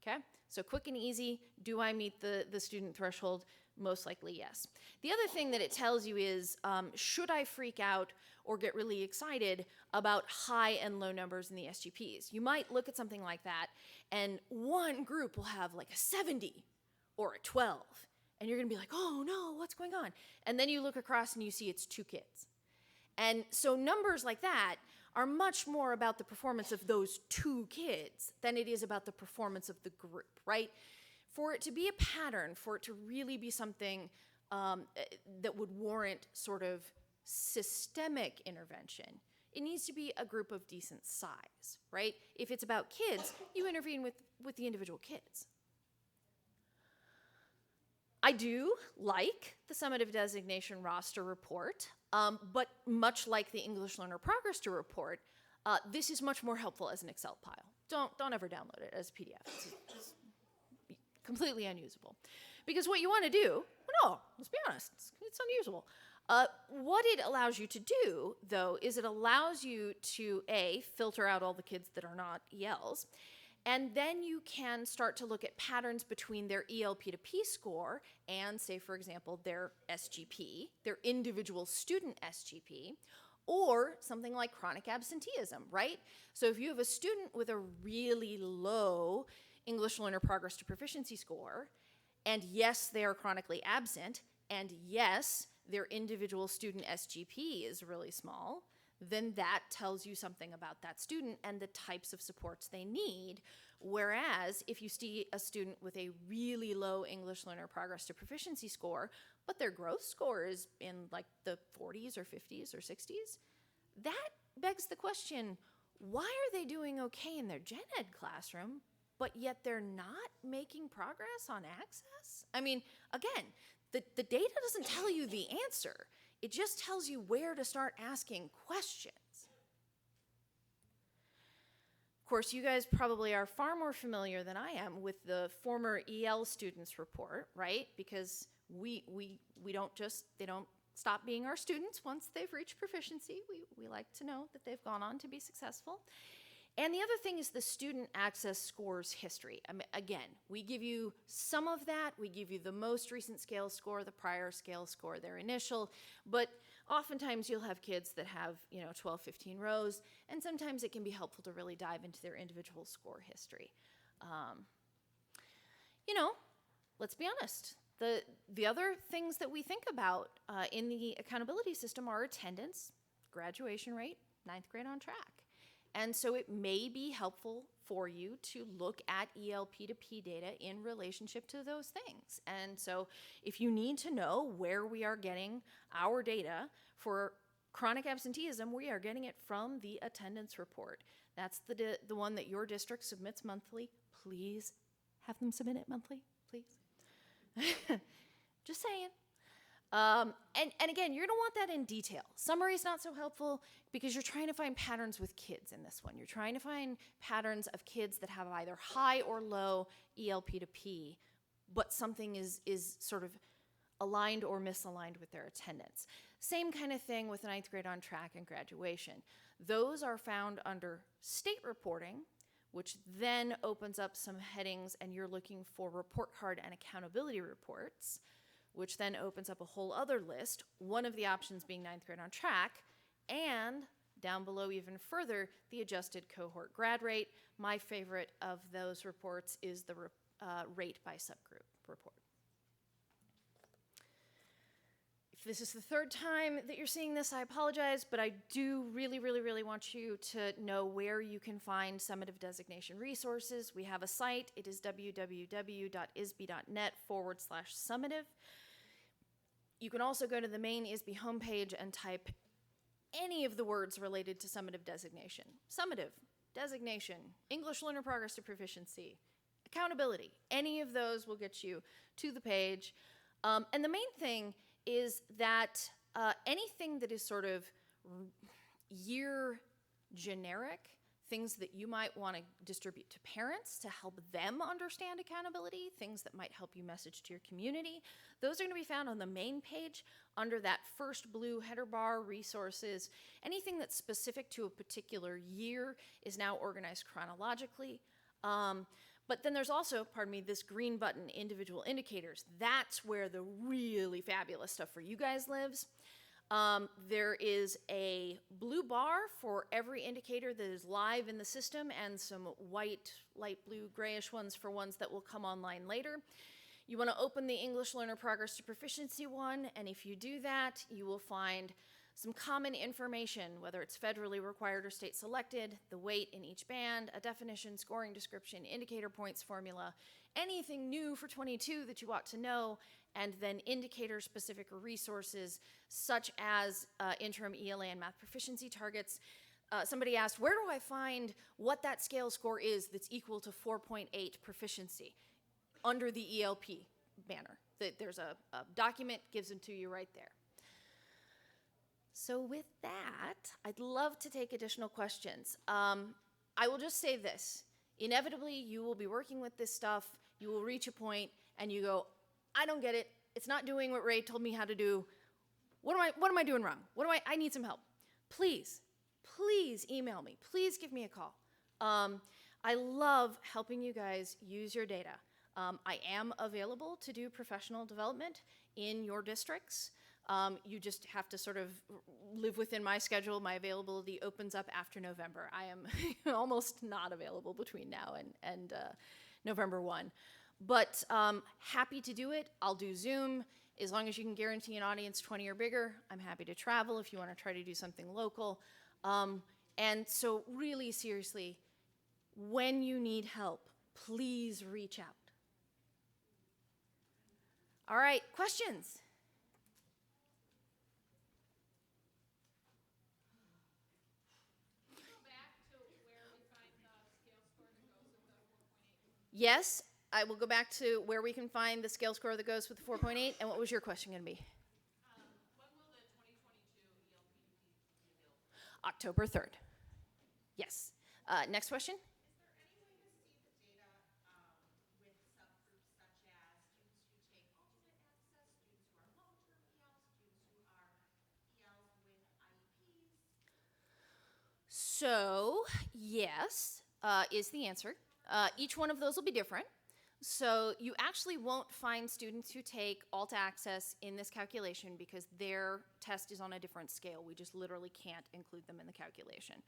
Okay? So quick and easy, do I meet the student threshold? Most likely, yes. The other thing that it tells you is, should I freak out or get really excited about high and low numbers in the SGPs? You might look at something like that, and one group will have like a 70 or a 12, and you're gonna be like, oh no, what's going on? And then you look across and you see it's 2 kids. And so numbers like that are much more about the performance of those 2 kids than it is about the performance of the group, right? For it to be a pattern, for it to really be something that would warrant sort of systemic intervention, it needs to be a group of decent size, right? If it's about kids, you intervene with the individual kids. I do like the summative designation roster report, but much like the English Learner Progress to report, this is much more helpful as an Excel pile. Don't ever download it as a PDF. It's completely unusable. Because what you want to do, no, let's be honest, it's unusable. What it allows you to do, though, is it allows you to, A, filter out all the kids that are not ELs, and then you can start to look at patterns between their ELP to P score and, say, for example, their SGP, their individual student SGP, or something like chronic absenteeism, right? So if you have a student with a really low English Learner Progress to Proficiency score, and yes, they are chronically absent, and yes, their individual student SGP is really small, then that tells you something about that student and the types of supports they need Whereas if you see a student with a really low English learner progress to proficiency score, but their growth score is in like the 40s or 50s or 60s, that begs the question, why are they doing okay in their gen ed classroom, but yet they're not making progress on access? I mean, again, the data doesn't tell you the answer. It just tells you where to start asking questions. Of course, you guys probably are far more familiar than I am with the former EL students report, right? Because we don't just, they don't stop being our students once they've reached proficiency. We like to know that they've gone on to be successful. And the other thing is the student access scores history. I mean, again, we give you some of that. We give you the most recent scale score, the prior scale score, their initial, but oftentimes you'll have kids that have, 12, 15 rows, and sometimes it can be helpful to really dive into their individual score history. Let's be honest. The other things that we think about in the accountability system are attendance, graduation rate, 9th grade on track. And so it may be helpful for you to look at ELP to P data in relationship to those things. And so if you need to know where we are getting our data for chronic absenteeism, we are getting it from the attendance report. That's the one that your district submits monthly. Please have them submit it monthly, please. Just saying. And again, you're gonna want that in detail. Summary is not so helpful because you're trying to find patterns with kids in this one. You're trying to find patterns of kids that have either high or low ELP to P, but something is sort of aligned or misaligned with their attendance. Same kind of thing with 9th grade on track and graduation. Those are found under state reporting, which then opens up some headings, and you're looking for report card and accountability reports, which then opens up a whole other list, one of the options being 9th grade on track, and down below even further, the adjusted cohort grad rate. My favorite of those reports is the rate by subgroup report. If this is the third time that you're seeing this, I apologize, but I do really, really, really want you to know where you can find summative designation resources. We have a site. It is www.isb.net/summative. You can also go to the main ISB homepage and type any of the words related to summative designation. Summative, designation, English learner progress to proficiency, accountability. Any of those will get you to the page. And the main thing is that anything that is sort of year generic, things that you might want to distribute to parents to help them understand accountability, things that might help you message to your community, those are going to be found on the main page under that first blue header bar, resources. Anything that's specific to a particular year is now organized chronologically. But then there's also, this green button, individual indicators. That's where the really fabulous stuff for you guys lives. There is a blue bar for every indicator that is live in the system and some white, light blue, grayish ones for ones that will come online later. You want to open the English Learner Progress to Proficiency one, and if you do that, you will find some common information, whether it's federally required or state selected, the weight in each band, a definition, scoring description, indicator points formula, anything new for 22 that you ought to know, and then indicator-specific resources such as interim ELA and math proficiency targets. Somebody asked, where do I find what that scale score is that's equal to 4.8 proficiency? Under the ELP banner. There's a document, gives them to you right there. So with that, I'd love to take additional questions. I will just say this. Inevitably, you will be working with this stuff. You will reach a point and you go, I don't get it. It's not doing what Ray told me how to do. What am I doing wrong? I need some help. Please email me. Please give me a call. I love helping you guys use your data. I am available to do professional development in your districts. You just have to sort of live within my schedule. My availability opens up after November. I am almost not available between now and November 1. But happy to do it. I'll do Zoom. As long as you can guarantee an audience 20 or bigger, I'm happy to travel if you want to try to do something local. And so really seriously, when you need help, please reach out. All right, questions? Can you go back to where we find the scale score that goes with the 4.8? Yes, I will go back to where we can find the scale score that goes with the 4.8. And what was your question going to be? When will the 2022 ELPDP be available? October 3rd. Yes. Next question? Is there any way to see the data with subgroups such as students who take alternate access, students who are long-term ELs, students who are ELs with IEPs? So, yes, is the answer. Each one of those will be different. So you actually won't find students who take alt access in this calculation because their test is on a different scale. We just literally can't include them in the calculation.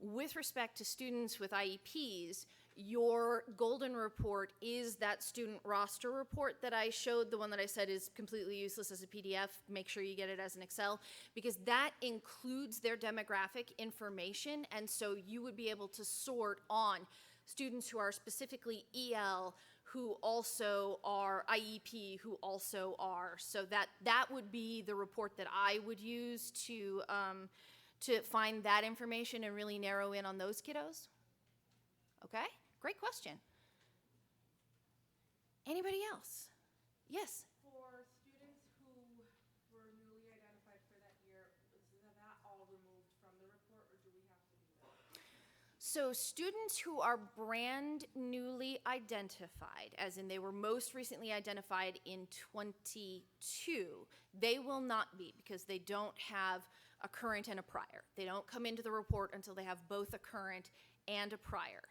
With respect to students with IEPs, your golden report is that student roster report that I showed, the one that I said is completely useless as a PDF. Make sure you get it as an Excel, because that includes their demographic information, and so you would be able to sort on students who are specifically EL, who also are IEP, who also are. So that would be the report that I would use to find that information and really narrow in on those kiddos. Okay, great question. Anybody else? Yes. For students who were newly identified for that year, is that all removed from the report, or do we have to do that? So students who are brand newly identified, as in they were most recently identified in 22, they will not be, because they don't have a current and a prior. They don't come into the report until they have both a current and a prior.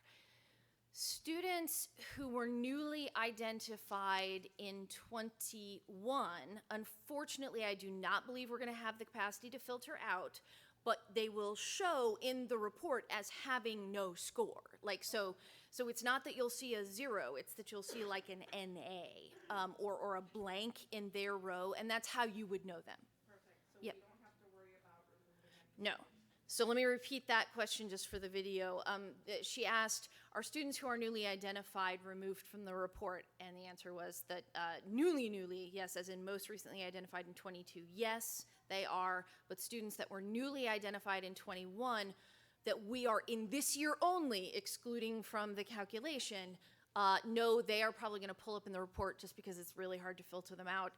Students who were newly identified in 21, unfortunately, I do not believe we're going to have the capacity to filter out, but they will show in the report as having no score. Like, so it's not that you'll see a 0, it's that you'll see like an NA or a blank in their row, and that's how you would know them. Perfect, so Yep. we don't have to worry about removing any. No. So let me repeat that question just for the video. She asked, are students who are newly identified removed from the report? And the answer was that newly, yes, as in most recently identified in 22, yes, they are. But students that were newly identified in 21, that we are in this year only excluding from the calculation, no, they are probably going to pull up in the report just because it's really hard to filter them out,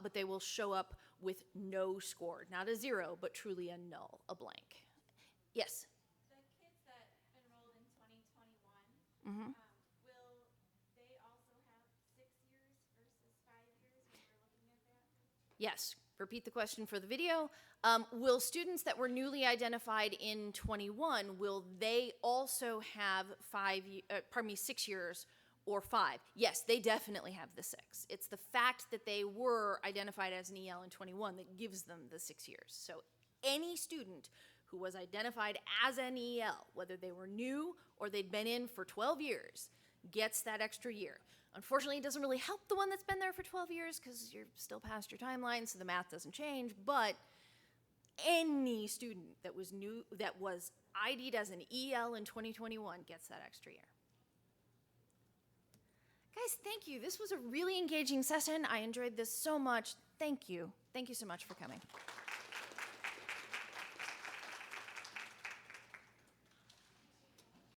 but they will show up with no score, not a 0, but truly a null, a blank. Yes? The kids that enrolled in 2021, Mm-hmm. will they also have 6 years versus 5 years when we're looking at that? Yes. Repeat the question for the video. Will students that were newly identified in 21, will they also have 6 years or 5? Yes, they definitely have the 6. It's the fact that they were identified as an EL in 21 that gives them the 6 years. So any student who was identified as an EL, whether they were new or they'd been in for 12 years, gets that extra year. Unfortunately, it doesn't really help the one that's been there for 12 years because you're still past your timeline, so the math doesn't change, but any student that was new, that was ID'd as an EL in 2021 gets that extra year. Guys, thank you. This was a really engaging session. I enjoyed this so much. Thank you. Thank you so much for coming.